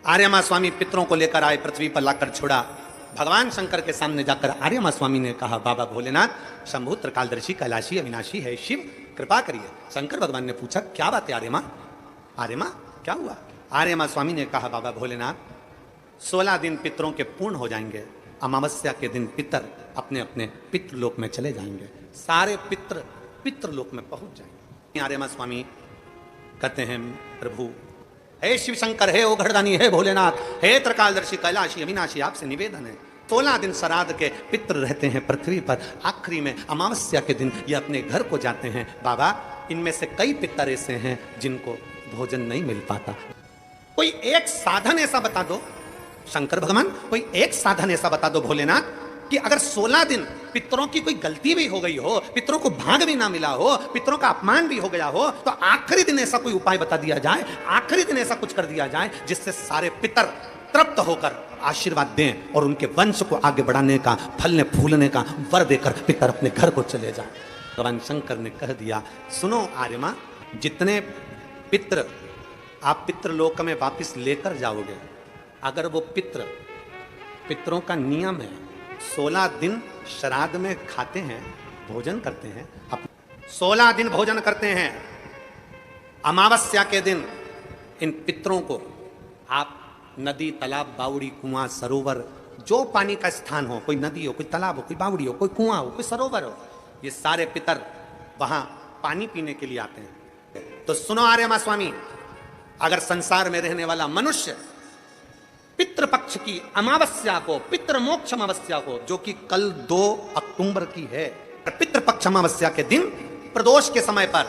आर्यमा स्वामी पितरों को लेकर आए, पृथ्वी पर लाकर छोड़ा। भगवान शंकर के सामने जाकर आर्यमा स्वामी ने कहा, बाबा भोलेनाथ, शंभु त्रिकालदर्शी कैलाशी अविनाशी है शिव, कृपा करिए। शंकर भगवान ने पूछा, क्या बात है आर्यमा? आर्यमा क्या हुआ? आर्यमा स्वामी ने कहा, बाबा भोलेनाथ, 16 दिन पितरों के पूर्ण हो जाएंगे। अमावस्या के दिन पितर अपने अपने पितृलोक में चले जाएंगे। सारे पितर पितृलोक में पहुंच जाएंगे। आर्यमा स्वामी कहते हैं, प्रभु हे शिव शंकर, हे ओघड़दानी, हे भोलेनाथ, हे त्रिकालदर्शी कैलाशी अविनाशी, आपसे निवेदन है, 16 दिन श्राद्ध के पितृ रहते हैं पृथ्वी पर। आखिरी में अमावस्या के दिन ये अपने घर को जाते हैं। बाबा, इनमें से कई पितर ऐसे हैं जिनको भोजन नहीं मिल पाता। कोई एक साधन ऐसा बता दो शंकर भगवान, कोई एक साधन ऐसा बता दो भोलेनाथ कि अगर 16 दिन पितरों की कोई गलती भी हो गई हो, पितरों को भाग भी ना मिला हो, पितरों का अपमान भी हो गया हो, तो आखिरी दिन ऐसा कोई उपाय बता दिया जाए, आखिरी दिन ऐसा कुछ कर दिया जाए जिससे सारे पितर तृप्त होकर आशीर्वाद दें और उनके वंश को आगे बढ़ाने का, फलने फूलने का वर देकर पितर अपने घर को चले जाए। भगवान शंकर ने कह दिया, सुनो आर्यमा, जितने पितर आप पितृलोक में वापिस लेकर जाओगे, अगर वो पितरों का नियम है 16 दिन श्राद्ध में खाते हैं, भोजन करते हैं, 16 दिन भोजन करते हैं, अमावस्या के दिन इन पितरों को आप नदी, तालाब, बावड़ी, कुआं, सरोवर, जो पानी का स्थान हो, कोई नदी हो, कोई तालाब हो, कोई बावड़ी हो, कोई कुआं हो, कोई सरोवर हो, ये सारे पितर वहां पानी पीने के लिए आते हैं। तो सुनो आर्यमा स्वामी, अगर संसार में रहने वाला मनुष्य पितृपक्ष की अमावस्या को, पितृमोक्ष अमावस्या को, जो कि कल 2 अक्टूबर की है, पितृपक्ष अमावस्या के दिन प्रदोष के समय पर,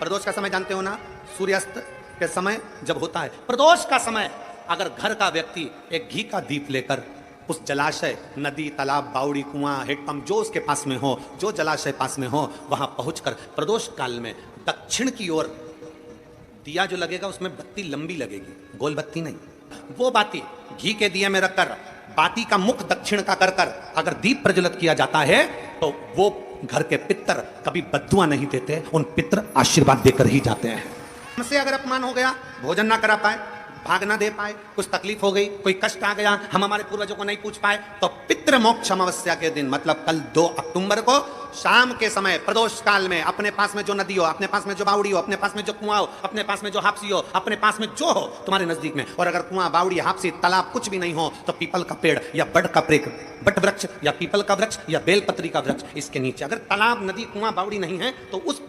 प्रदोष का समय जानते हो ना, सूर्यास्त के समय जब होता है प्रदोष का समय, अगर घर का व्यक्ति एक घी का दीप लेकर उस जलाशय, नदी, तालाब, बावड़ी, कुआं, हेडपंप जो उसके पास में हो, जो जलाशय पास में हो, वहां पहुंचकर प्रदोष काल में दक्षिण की ओर दिया जो लगेगा उसमें बत्ती लंबी लगेगी, गोल बत्ती नहीं, वो बाती घी के दिए में रखकर बाती का मुख दक्षिण का कर कर अगर दीप प्रज्वलित किया जाता है तो वो घर के पितर कभी बद्दुआ नहीं देते, उन पितर आशीर्वाद देकर ही जाते हैं। हमसे अगर अपमान हो गया, भोजन ना करा पाए, भाग ना दे पाए, कुछ तकलीफ हो गई, कोई कष्ट आ गया, हम हमारे पूर्वजों को नहीं पूछ पाए, तो पितृमोक्ष अमावस्या के दिन मतलब कल 2 अक्टूबर को शाम के समय प्रदोष काल में अपने पास में जो नदी हो, अपने पास में जो बावड़ी हो, अपने पास में जो कुआं हो, अपने पास में जो हापसी हो, अपने पास में जो हो तुम्हारे नजदीक में, और अगर कुआं, बावड़ी, हापसी, तालाब कुछ भी नहीं हो तो पीपल का पेड़ या बट वृक्ष या पीपल का वृक्ष या बेलपत्री का वृक्ष, इसके नीचे अगर तालाब, नदी, कुआं, बावड़ी नहीं है तो उस